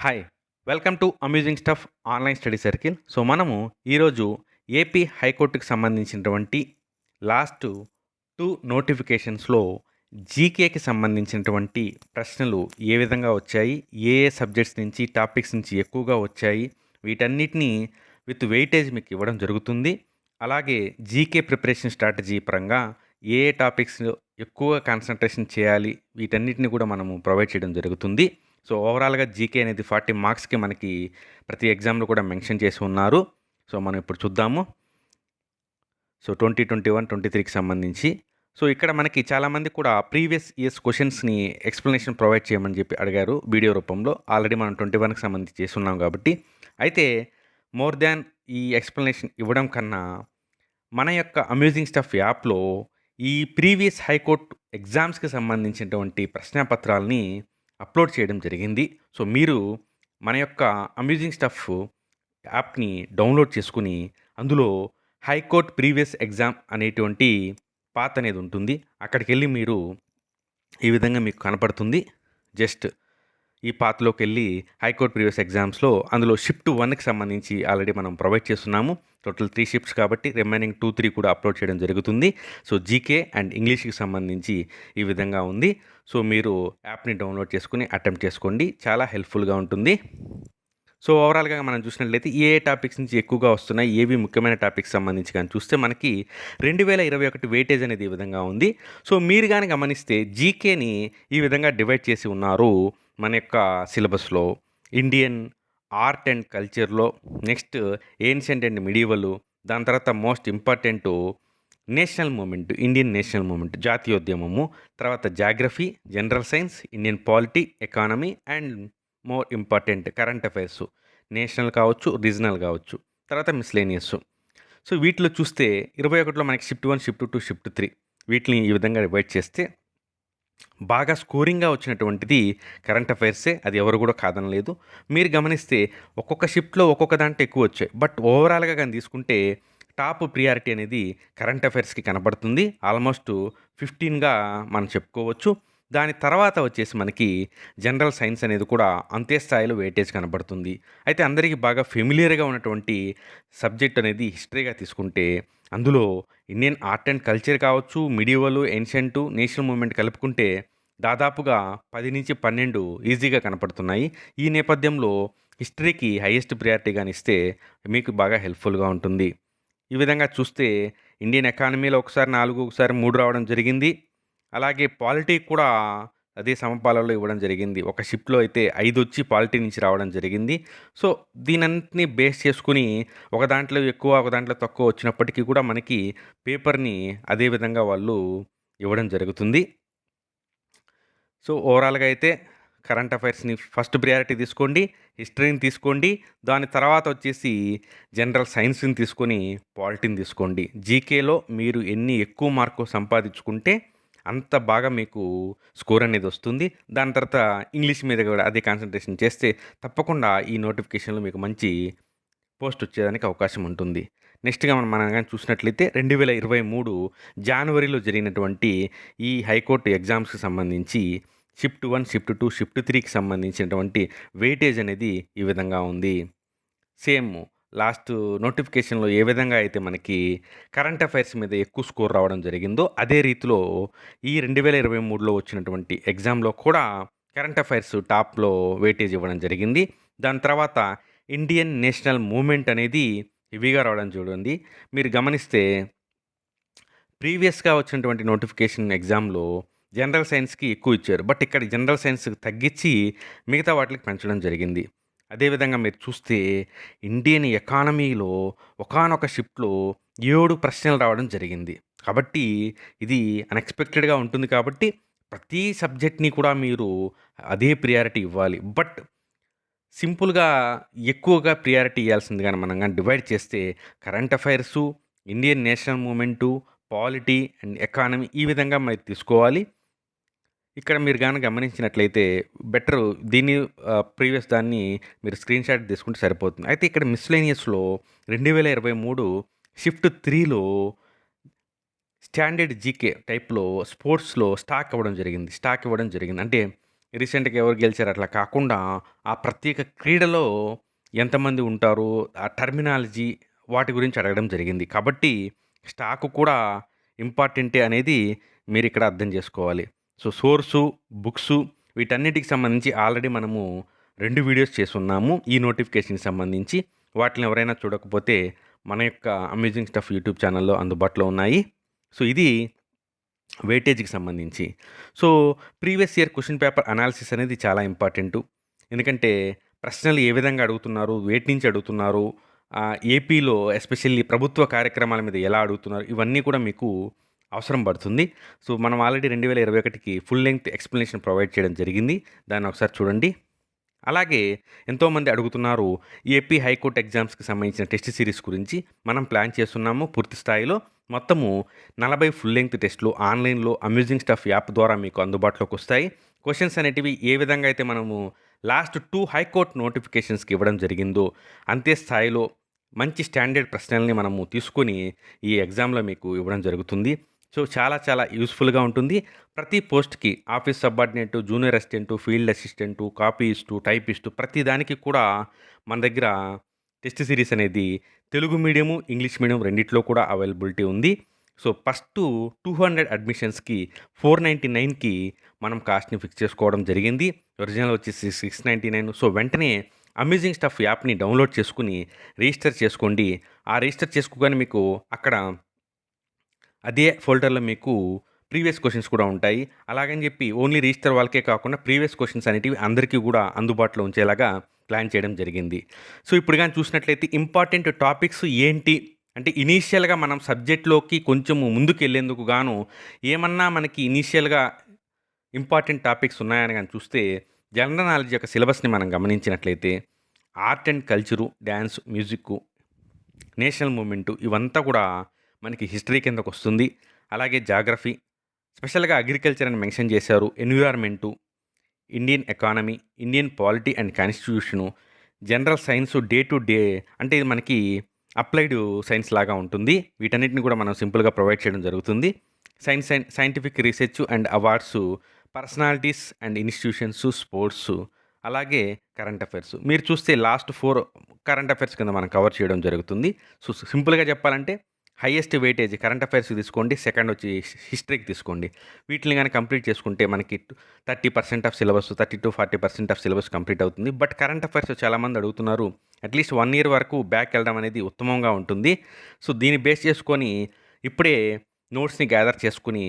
Hi! Welcome to amusing stuff online study circle. So, మనము ఈరోజు AP హైకోర్ట్‌కి సంబంధించినటువంటి last 2 నోటిఫికేషన్స్‌లో జీకేకి సంబంధించినటువంటి ప్రశ్నలు ఏ విధంగా వచ్చాయి? ఏ ఏ సబ్జెక్ట్స్ నుంచి, టాపిక్స్ నుంచి ఎక్కువగా వచ్చాయి? వీటన్నిటిని విత్ వెయిటేజ్ మీకు ఇవ్వడం జరుగుతుంది. అలాగే జీకే ప్రిపరేషన్ స్ట్రాటజీ పరంగా ఏ ఏ టాపిక్స్ ఎక్కువగా కాన్సంట్రేషన్ చేయాలి? వీటన్నిటిని కూడా మనము ప్రొవైడ్ చేయడం జరుగుతుంది. సో, ఓవరాల్‌గా జీకే అనేది 40 మార్క్స్‌కి మనకి ప్రతి ఎగ్జామ్‌లో కూడా మెన్షన్ చేసి ఉన్నారు. సో, మనం ఇప్పుడు చూద్దాము. సో, 2021, 23కి సంబంధించి. సో, ఇక్కడ మనకి చాలామంది కూడా ప్రీవియస్ ఇయర్స్ క్వెషన్స్‌ని ఎక్స్‌ప్లనేషన్ ప్రొవైడ్ చేయమని చెప్పి అడిగారు వీడియో రూపంలో. ఆల్రెడీ మనం 21కి సంబంధించి చేసున్నాం కాబట్టి. అయితే మోర్ దాన్ ఈ ఎక్స్‌ప్లనేషన్ ఇవ్వడం కన్నా మన యొక్క అమ్యూజింగ్ స్టఫ్ యాప్‌లో ఈ ప్రీవియస్ హైకోర్ట్ ఎగ్జామ్స్‌కి సంబంధించినటువంటి ప్రశ్నాపత్రాల్ని అప్‌లోడ్ చేయడం జరిగింది. సో, మీరు మన యొక్క అమ్యూజింగ్ స్టఫ్ యాప్‌ని డౌన్‌లోడ్ చేసుకొని, అందులో హైకోర్ట్ ప్రీవియస్ ఎగ్జామ్ అనేటువంటి పాత్ అనేది ఉంటుంది. అక్కడికెళ్ళి మీరు ఈ విధంగా మీకు కనపడుతుంది. జస్ట్ ఈ పాత్‌లోకెళ్ళి హైకోర్ట్ ప్రీవియస్ ఎగ్జామ్స్‌లో అందులో షిఫ్ట్ 1కి సంబంధించి ఆల్రెడీ మనం ప్రొవైడ్ చేస్తున్నాము. టోటల్ 3 షిఫ్ట్స్ కాబట్టి రిమైనింగ్ 2, 3 కూడా అప్‌లోడ్ చేయడం జరుగుతుంది. సో, జీకే అండ్ ఇంగ్లీష్‌కి సంబంధించి ఈ విధంగా ఉంది. సో, మీరు యాప్‌ని డౌన్‌లోడ్ చేసుకొని అటెంప్ట్ చేసుకోండి. చాలా హెల్ప్‌ఫుల్‌గా ఉంటుంది. సో, ఓవరాల్‌గా మనం చూసినట్లయితే ఏ ఏ టాపిక్స్ నుంచి ఎక్కువగా వస్తున్నాయి, ఏవి ముఖ్యమైన టాపిక్స్ సంబంధించి గాని చూస్తే మనకి 2021 వెయిటేజ్ అనేది ఈ విధంగా ఉంది. సో, మీరు గాని గమనిస్తే జీకేని ఈ విధంగా డివైడ్ చేసి ఉన్నారు మన యొక్క సిలబస్‌లో. ఇండియన్ ఆర్ట్ అండ్ కల్చర్‌లో, నెక్స్ట్ ఏన్షియంట్ అండ్ మిడివల్, దాని తర్వాత most important national movement, Indian national movement జాతీయోద్యమము, తర్వాత geography, general science, Indian polity, economy and more important current affairs. National కావచ్చు, రీజనల్ కావచ్చు. తర్వాత మిస్‌లేనియస్. సో, వీటిలో చూస్తే 21లో మనకి షిఫ్ట్ 1, షిఫ్ట్ 2, షిఫ్ట్ 3 వీటిని ఈ విధంగా డివైడ్ చేస్తే బాగా స్కోరింగ్‌గా వచ్చినటువంటిది కరెంట్ అఫైర్సే. అది ఎవరు కూడా కాదనలేదు. మీరు గమనిస్తే ఒక్కొక్క షిఫ్ట్‌లో ఒక్కొక్క దాంట్లో ఎక్కువొచ్చాయి. బట్ ఓవరాల్‌గా గాని తీసుకుంటే టాప్ ప్రియారిటీ అనేది కరెంట్ అఫైర్స్‌కి కనపడుతుంది. ఆల్మోస్ట్ 15గా మనం చెప్పుకోవచ్చు. దాని తర్వాత వచ్చేసి మనకి జనరల్ సైన్స్ అనేది కూడా అంతే స్థాయిలో వెయిటేజ్ కనపడుతుంది. అయితే అందరికీ బాగా ఫెమిలియర్‌గా ఉన్నటువంటి సబ్జెక్ట్ అనేది హిస్టరీగా తీసుకుంటే అందులో ఇండియన్ ఆర్ట్ అండ్ కల్చర్ కావచ్చు, మిడివల్, ఏన్షియంట్, నేషనల్ మూవ్‌మెంట్ కలుపుకుంటే దాదాపుగా 10-12 ఈజీగా కనపడుతున్నాయి. ఈ నేపథ్యంలో హిస్టరీకి హైయెస్ట్ ప్రియారిటీ గాని ఇస్తే మీకు బాగా హెల్ప్‌ఫుల్‌గా ఉంటుంది. ఈ విధంగా చూస్తే ఇండియన్ ఎకానమీలో ఒకసారి 4, ఒకసారి 3 రావడం జరిగింది. అలాగే పాలిటీ కూడా అదే సమపాలలో ఇవ్వడం జరిగింది. ఒక షిఫ్ట్‌లో అయితే 5 వచ్చి పాలిటీ నుంచి రావడం జరిగింది. సో, దీనంతని బేస్ చేసుకొని ఒక దాంట్లో ఎక్కువ, ఒక దాంట్లో తక్కువ వచ్చినప్పటికీ కూడా మనకి పేపర్‌ని అదే విధంగా వాళ్ళు ఇవ్వడం జరుగుతుంది. సో, ఓవరాల్‌గా అయితే కరెంట్ అఫైర్స్‌ని ఫస్ట్ ప్రియారిటీ తీసుకోండి. హిస్టరీని తీసుకోండి. దాని తర్వాత వచ్చేసి జనరల్ సైన్స్‌ని తీసుకొని పాలిటీని తీసుకోండి. జీకేలో మీరు ఎన్ని ఎక్కువ మార్కులు సంపాదించుకుంటే అంత బాగా మీకు స్కోర్ అనేది వస్తుంది. దాని తర్వాత ఇంగ్లీష్ మీద కూడా అదే కాన్సంట్రేషన్ చేస్తే తప్పకుండా ఈ నోటిఫికేషన్‌లో మీకు మంచి పోస్ట్ వచ్చేదానికి అవకాశం ఉంటుంది. నెక్స్ట్‌గా మనం గాని చూసినట్లయితే 2023 జాన్వరిలో జరిగినటువంటి ఈ హైకోర్టు ఎగ్జామ్స్‌కి సంబంధించి షిఫ్ట్ 1, షిఫ్ట్ 2, షిఫ్ట్ 3కి సంబంధించినటువంటి వెయిటేజ్ అనేది ఈ విధంగా ఉంది. సేమ్ లాస్ట్ నోటిఫికేషన్‌లో ఏ విధంగా అయితే మనకి కరెంట్ అఫైర్స్ మీద ఎక్కువ స్కోర్ రావడం జరిగిందో, అదే రీతిలో ఈ 2023లో వచ్చినటువంటి ఎగ్జామ్‌లో కూడా కరెంట్ అఫైర్స్ టాప్‌లో వెయిటేజ్ ఇవ్వడం జరిగింది. దాని తర్వాత ఇండియన్ నేషనల్ మూవ్‌మెంట్ అనేది హెవీగా రావడం చూడండి. మీరు గమనిస్తే ప్రీవియస్‌గా వచ్చినటువంటి నోటిఫికేషన్ ఎగ్జామ్‌లో జనరల్ సైన్స్‌కి ఎక్కువ ఇచ్చారు. బట్ ఇక్కడ జనరల్ సైన్స్‌కి తగ్గించి మిగతా వాటిలకి పెంచడం జరిగింది. అదేవిధంగా మీరు చూస్తే ఇండియన్ ఎకానమీలో ఒకానొక షిఫ్ట్‌లో 7 ప్రశ్నలు రావడం జరిగింది. కాబట్టి ఇది అన్‌ఎక్స్‌పెక్టెడ్‌గా ఉంటుంది కాబట్టి ప్రతి సబ్జెక్ట్‌ని కూడా మీరు అదే ప్రియారిటీ ఇవ్వాలి. బట్ సింపుల్‌గా ఎక్కువగా ప్రియారిటీ ఇయ్యాల్సింది గాని మనం గాని డివైడ్ చేస్తే current affairs, Indian national movement, polity and economy ఈ విధంగా మీరు తీసుకోవాలి. ఇక్కడ మీరు గాని గమనించినట్లయితే బెటరు దీన్ని ప్రీవియస్ దాన్ని మీరు స్క్రీన్‌షాట్ తీసుకుంటే సరిపోతుంది. అయితే ఇక్కడ మిస్‌లేనియస్‌లో 2023 షిఫ్ట్ 3లో స్టాండర్డ్ జీకే టైప్‌లో స్పోర్ట్స్‌లో స్టాక్ ఇవ్వడం జరిగింది. స్టాక్ ఇవ్వడం జరిగింది. అంటే రీసెంట్‌గా ఎవరు గెలిచారు అట్లా కాకుండా, ఆ ప్రత్యేక క్రీడలో ఎంతమంది ఉంటారు, ఆ టర్మినాలజీ వాటి గురించి అడగడం జరిగింది. కాబట్టి స్టాకు కూడా ఇంపార్టెంటే అనేది మీరిక్కడ అర్థం జేసుకోవాలి. సో, సోర్సు, బుక్సు వీటన్నిటికి సంబంధించి ఆల్రెడీ మనము 2 వీడియోస్ చేసున్నాము. ఈ నోటిఫికేషన్‌కి సంబంధించి. వాటిని ఎవరైనా చూడకపోతే మన యొక్క అమేజింగ్ స్టఫ్ యూట్యూబ్ ఛానల్‌లో అందుబాటులో ఉన్నాయి. సో, ఇది వెయిటేజ్‌కి సంబంధించి. So, previous year question paper analysis అనేది చాలా ఇంపార్టెంటు. ఎందుకంటే, ప్రశ్నలు ఏ విధంగా అడుగుతున్నారు, వేటి నుంచి అడుగుతున్నారు, ఏపీలో ఎస్పెషల్లీ ప్రభుత్వ కార్యక్రమాల మీద ఎలా అడుగుతున్నారు, ఇవన్నీ కూడా మీకు అవసరం పడుతుంది. సో, మనం ఆల్రెడీ 2021కి ఫుల్ లెంగ్త్ ఎక్స్‌ప్లనేషన్ ప్రొవైడ్ చేయడం జరిగింది. దాన్ని ఒకసారి చూడండి. అలాగే ఎంతోమంది అడుగుతున్నారు ఏపీ హైకోర్ట్ ఎగ్జామ్స్‌కి సంబంధించిన టెస్ట్ సీరీస్ గురించి మనం ప్లాన్ చేస్తున్నాము పూర్తి స్థాయిలో. మొత్తము 40 ఫుల్ లెంగ్త్ టెస్ట్‌లు ఆన్‌లైన్‌లో అమ్యూజింగ్ స్టఫ్ యాప్ ద్వారా మీకు అందుబాటులోకొస్తాయి. క్వెషన్స్ అనేటివి ఏ విధంగా అయితే మనము లాస్ట్ 2 హైకోర్ట్ నోటిఫికేషన్స్‌కి ఇవ్వడం జరిగిందో, అంతే స్థాయిలో మంచి స్టాండర్డ్ ప్రశ్నల్ని మనము తీసుకొని ఈ ఎగ్జామ్‌లో మీకు ఇవ్వడం జరుగుతుంది. సో, చాలా చాలా యూజ్‌ఫుల్‌గా ఉంటుంది. ప్రతి పోస్ట్‌కి office subordinate, junior assistant, field assistant, copyist, typist ప్రతి దానికి కూడా మన దగ్గర టెస్ట్ సీరీస్ అనేది తెలుగు మీడియము, ఇంగ్లీష్ మీడియం రెండిట్లో కూడా అవైలబిలిటీ ఉంది. సో, ఫస్టు 200 అడ్మిషన్స్‌కి 499కి మనం కాస్ట్‌ని ఫిక్స్ చేసుకోవడం జరిగింది. ఒరిజినల్ వచ్చేసి 699. సో, వెంటనే అమేజింగ్ స్టఫ్ యాప్‌ని డౌన్‌లోడ్ చేసుకొని రిజిస్టర్ చేసుకోండి. ఆ రిజిస్టర్ చేసుకోగానే మీకు అక్కడ అదే ఫోల్డర్‌లో మీకు ప్రీవియస్ క్వెషన్స్ కూడా ఉంటాయి. అలాగని చెప్పి ఓన్లీ రిజిస్టర్ వాళ్ళకే కాకుండా ప్రీవియస్ క్వెషన్స్ అనేటివి అందరికీ గూడా అందుబాటులో ఉంచేలాగా ప్లాన్ చేయడం జరిగింది. సో, ఇప్పుడు గాని చూసినట్లయితే ఇంపార్టెంట్ టాపిక్స్ ఏంటి? అంటే ఇనీషియల్‌గా మనం సబ్జెక్ట్‌లోకి కొంచెము ముందుకెళ్ళేందుకు గాను ఏమన్నా మనకి ఇనీషియల్‌గా ఇంపార్టెంట్ టాపిక్స్ ఉన్నాయని గాని చూస్తే జనరల్ నాలెడ్జ్ యొక్క సిలబస్‌ని మనం గమనించినట్లయితే art and culture, dance, music, national movement ఇవంతా కూడా మనకి హిస్టరీ కిందకొస్తుంది. అలాగే జాగ్రఫీ, స్పెషల్‌గా అగ్రికల్చర్ అని మెన్షన్ చేశారు. Environment, Indian economy, Indian polity and constitution, general science day to day అంటే ఇది మనకి అప్లైడ్ సైన్స్ లాగా ఉంటుంది. వీటన్నిటిని కూడా మనం సింపుల్‌గా ప్రొవైడ్ చేయడం జరుగుతుంది. Science and scientific research and awards, personalities and institutions, sports, అలాగే కరెంట్ అఫైర్స్. మీరు చూస్తే లాస్ట్ 4 కరెంట్ అఫైర్స్ కింద మనం కవర్ చేయడం జరుగుతుంది. సో, సింపుల్‌గా చెప్పాలంటే హైయెస్ట్ వెయిటేజ్ కరెంట్ అఫైర్స్‌కి తీసుకోండి. సెకండ్ వచ్చి హిస్టరీకి తీసుకోండి. వీటిని గాని కంప్లీట్ చేసుకుంటే మనకి 30% of syllabus 30-40% of syllabus complete అవుతుంది. బట్ కరెంట్ అఫైర్స్ చాలామంది అడుగుతున్నారు. అట్‌లీస్ట్ 1 ఇయర్ వరకు బ్యాక్ ఎళ్ళడం అనేది ఉత్తమంగా ఉంటుంది. సో, దీన్ని బేస్ చేసుకొని ఇప్పుడే నోట్స్‌ని గ్యాదర్ చేసుకొని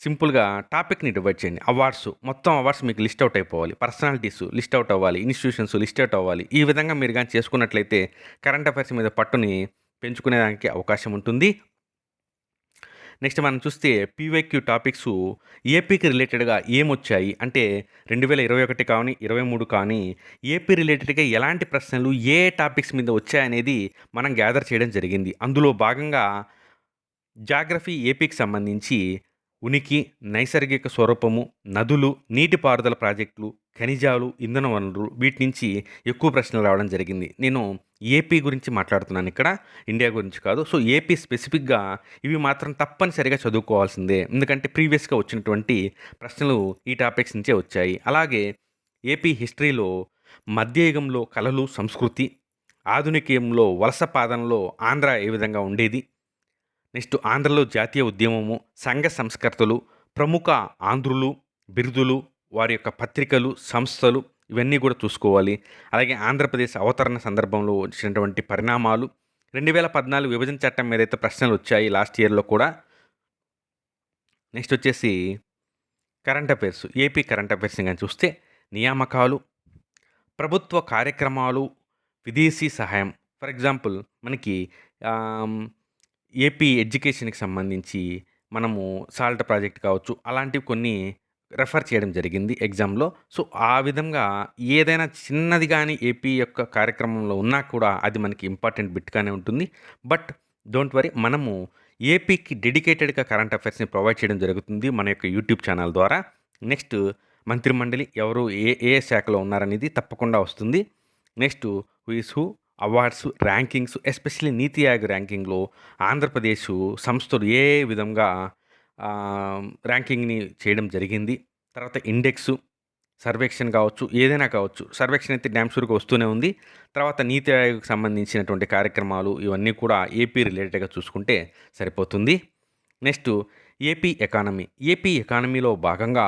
సింపుల్‌గా టాపిక్‌ని డివైడ్ చేయండి. అవార్డ్స్ మొత్తం అవార్డ్స్ మీకు లిస్ట్ ఔట్ అయిపోవాలి. పర్సనాలిటీస్ లిస్ట్ ఔట్ అవ్వాలి. ఇన్‌స్టిట్యూషన్స్ లిస్ట్ ఔట్ అవ్వాలి. ఈ విధంగా మీరు గాని చేసుకున్నట్లయితే కరెంట్ అఫైర్స్ మీద పట్టుని పెంచుకునేదానికి అవకాశం ఉంటుంది. నెక్స్ట్ మనం చూస్తే పీవైక్యూ టాపిక్సు ఏపీకి రిలేటెడ్‌గా ఏమొచ్చాయి? అంటే 2021 కానీ, 23 కానీ ఏపీ రిలేటెడ్‌గా ఎలాంటి ప్రశ్నలు ఏ టాపిక్స్ మీద వచ్చాయనేది మనం గ్యాదర్ చేయడం జరిగింది. అందులో భాగంగా జాగ్రఫీ ఏపీకి సంబంధించి ఉనికి, నైసర్గిక స్వరూపము, నదులు, నీటిపారుదల ప్రాజెక్టులు, ఖనిజాలు, ఇంధన వనరులు వీటి నుంచి ఎక్కువ ప్రశ్నలు రావడం జరిగింది. నేను ఏపీ గురించి మాట్లాడుతున్నాను ఇక్కడ. ఇండియా గురించి కాదు. సో, ఏపీ స్పెసిఫిక్‌గా ఇవి మాత్రం తప్పనిసరిగా చదువుకోవాల్సిందే. ఎందుకంటే ప్రీవియస్‌గా వచ్చినటువంటి ప్రశ్నలు ఈ టాపిక్స్ నుంచే వచ్చాయి. అలాగే ఏపీ హిస్టరీలో మధ్యయుగంలో కళలు, సంస్కృతి, ఆధునిక యుగంలో వలస పాలనలో ఆంధ్ర ఏ విధంగా ఉండేది? నెక్స్ట్ ఆంధ్రలో జాతీయ ఉద్యమము, సంఘ సంస్కర్తలు, ప్రముఖ ఆంధ్రులు, బిరుదులు, వారి యొక్క పత్రికలు, సంస్థలు ఇవన్నీ కూడా చూసుకోవాలి. అలాగే ఆంధ్రప్రదేశ్ అవతరణ సందర్భంలో వచ్చినటువంటి పరిణామాలు, 2014 విభజన చట్టం మీదైతే ప్రశ్నలొచ్చాయి లాస్ట్ ఇయర్‌లో కూడా. నెక్స్ట్ వచ్చేసి కరెంట్ అఫైర్స్, ఏపీ కరెంట్ అఫైర్స్‌ని గాని చూస్తే నియామకాలు, ప్రభుత్వ కార్యక్రమాలు, విదేశీ సహాయం. ఫర్ ఎగ్జాంపుల్ మనకి ఆహ్, ఏపీ ఎడ్యుకేషన్‌కి సంబంధించి మనము సాల్ట్ ప్రాజెక్ట్ కావచ్చు, అలాంటివి కొన్ని రెఫర్ చేయడం జరిగింది ఎగ్జామ్‌లో. సో, ఆ విధంగా ఏదైనా చిన్నది గాని ఏపీ యొక్క కార్యక్రమంలో ఉన్నా కూడా అది మనకి ఇంపార్టెంట్ బిట్‌గానే ఉంటుంది. బట్ డోంట్ వరీ మనము ఏపీకి డెడికేటెడ్‌గా కరెంట్ అఫైర్స్‌ని ప్రొవైడ్ చేయడం జరుగుతుంది మన యొక్క యూట్యూబ్ ఛానల్ ద్వారా. నెక్స్ట్ మంత్రిమండలి ఎవరు ఏ ఏ శాఖలో ఉన్నారనేది తప్పకుండా వస్తుంది. Next who is who, awards, rankings especially నీతి ఆయోగ్ ర్యాంకింగ్‌లో ఆంధ్రప్రదేశు సంస్థలు ఏ విధంగా ర్యాంకింగ్‌ని చేయడం జరిగింది. తర్వాత ఇండెక్సు, సర్వేక్షణ కావచ్చు, ఏదైనా కావచ్చు. సర్వేక్షణ అయితే డామ్ షూర్‌గా వస్తూనే ఉంది. తర్వాత నీతి ఆయోగ్‌కి సంబంధించినటువంటి కార్యక్రమాలు ఇవన్నీ కూడా ఏపీ రిలేటెడ్‌గా చూసుకుంటే సరిపోతుంది. Next AP economy. ఏపీ ఎకానమీలో భాగంగా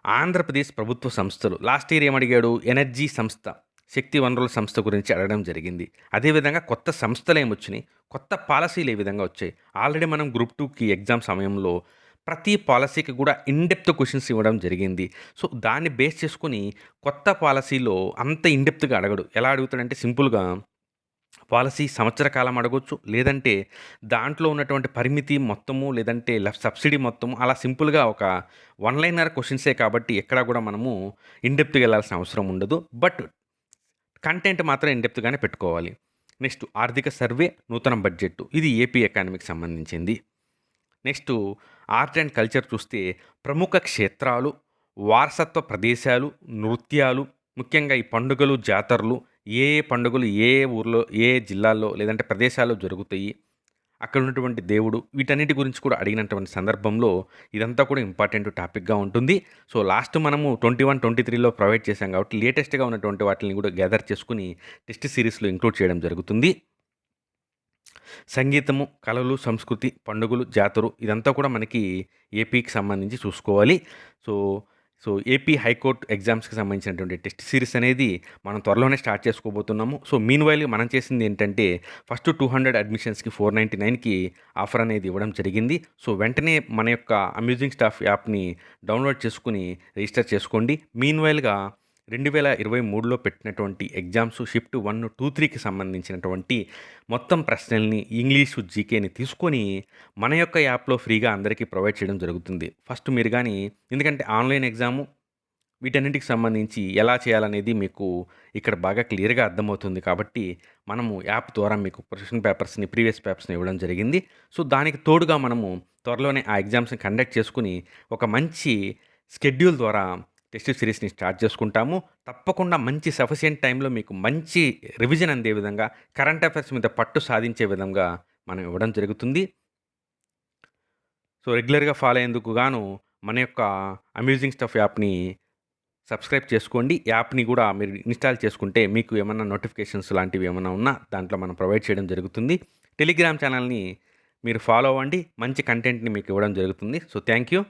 ఆంధ్రప్రదేశ్ ప్రభుత్వ సంస్థలు లాస్ట్ ఇయర్ ఏమడిగాడు? ఎనర్జీ సంస్థ, శక్తి వనరుల సంస్థ గురించి అడగడం జరిగింది. అదేవిధంగా కొత్త సంస్థలేమొచ్చినాయి? కొత్త పాలసీలు ఏ విధంగా వచ్చాయి? ఆల్రెడీ మనం గ్రూప్ 2కి ఎగ్జామ్ సమయంలో ప్రతి పాలసీకి కూడా ఇన్ డెప్త్ క్వెషన్స్ ఇవ్వడం జరిగింది. సో, దాన్ని బేస్ చేసుకొని కొత్త పాలసీలో అంత ఇన్ డెప్త్‌గా అడగడు. ఎలా అడుగుతాడంటే సింపుల్‌గా పాలసీ సంవత్సర కాలం అడగొచ్చు. లేదంటే దాంట్లో ఉన్నటువంటి పరిమితి మొత్తము లేదంటే సబ్సిడీ మొత్తము అలా సింపుల్‌గా ఒక వన్ లైనర్ క్వెషన్సే కాబట్టి ఎక్కడా కూడా మనము ఇన్ డెప్త్‌గా ఎళ్ళాల్సిన అవసరం ఉండదు. బట్ కంటెంట్ మాత్రం ఇన్ డెప్త్‌గానే పెట్టుకోవాలి. నెక్స్ట్ ఆర్థిక సర్వే, నూతన బడ్జెట్ ఇది ఏపీ ఎకానమీకి సంబంధించింది. నెక్స్టు ఆర్ట్ అండ్ కల్చర్ చూస్తే ప్రముఖ క్షేత్రాలు, వారసత్వ ప్రదేశాలు, నృత్యాలు, ముఖ్యంగా ఈ పండుగలు, జాతరలు ఏ ఏ పండుగలు ఏ ఏ ఊర్లో, ఏ ఏ జిల్లాల్లో లేదంటే ప్రదేశాల్లో జరుగుతాయి, అక్కడ ఉన్నటువంటి దేవుడు వీటన్నిటి గురించి కూడా అడిగినటువంటి సందర్భంలో ఇదంతా కూడా ఇంపార్టెంట్ టాపిక్‌గా ఉంటుంది. సో, లాస్ట్ మనము 21, 23లో ప్రొవైడ్ చేశాం కాబట్టి లేటెస్ట్‌గా ఉన్నటువంటి వాటిని కూడా గ్యాదర్ చేసుకొని టెస్ట్ సీరీస్‌లో ఇంక్లూడ్ చేయడం జరుగుతుంది. సంగీతము, కళలు, సంస్కృతి, పండుగలు, జాతరు ఇదంతా కూడా మనకి ఏపీకి సంబంధించి చూసుకోవాలి. సో, సో, ఏపీ హైకోర్ట్ ఎగ్జామ్స్‌కి సంబంధించినటువంటి టెస్ట్ సీరీస్ అనేది మనం త్వరలోనే స్టార్ట్ చేసుకోబోతున్నాము. సో, మీన్‌వైల్ మనం చేసింది ఏంటంటే ఫస్ట్ 200 అడ్మిషన్స్‌కి 499కి ఆఫర్ అనేది ఇవ్వడం జరిగింది. సో, వెంటనే మన యొక్క అమ్యూజింగ్ స్టాఫ్ యాప్‌ని డౌన్‌లోడ్ చేసుకొని రిజిస్టర్ చేసుకోండి. మీన్‌వైల్‌గా 2023లో పెట్టినటువంటి ఎగ్జామ్స్ షిఫ్ట్ 1, 2, 3కి సంబంధించినటువంటి మొత్తం ప్రశ్నల్ని ఇంగ్లీషు, జీకేని తీసుకొని మన యొక్క యాప్‌లో ఫ్రీగా అందరికీ ప్రొవైడ్ చేయడం జరుగుతుంది. ఫస్ట్ మీరు గాని ఎందుకంటే ఆన్‌లైన్ ఎగ్జాము వీటన్నిటికి సంబంధించి ఎలా చేయాలనేది మీకు ఇక్కడ బాగా క్లియర్‌గా అర్థమవుతుంది కాబట్టి, మనము యాప్ ద్వారా మీకు క్వెషన్ పేపర్స్‌ని, ప్రీవియస్ పేపర్స్‌ని ఇవ్వడం జరిగింది. సో, దానికి తోడుగా మనము త్వరలోనే ఆ ఎగ్జామ్స్‌ని కండక్ట్ చేసుకొని ఒక మంచి షెడ్యూల్ ద్వారా టెస్ట్ సిరీస్‌ని స్టార్ట్ చేసుకుంటాము. తప్పకుండా మంచి సఫిషియంట్ టైంలో మీకు మంచి రివిజన్ అందే విధంగా, కరెంట్ అఫైర్స్ మీద పట్టు సాధించే విధంగా మనం ఇవ్వడం జరుగుతుంది. సో, రెగ్యులర్‌గా ఫాలో అయ్యేందుకు గాను మన యొక్క అమ్యూజింగ్ స్టఫ్ యాప్‌ని సబ్స్క్రైబ్ చేసుకోండి. యాప్‌ని గూడా మీరు ఇన్‌స్టాల్ చేసుకుంటే మీకు ఏమన్నా నోటిఫికేషన్స్ లాంటివి ఏమన్నా ఉన్నా దాంట్లో మనం ప్రొవైడ్ చేయడం జరుగుతుంది. టెలిగ్రామ్ ఛానల్‌ని మీరు ఫాలో అవ్వండి. మంచి కంటెంట్‌ని మీకు ఇవ్వడం జరుగుతుంది. So, thank you.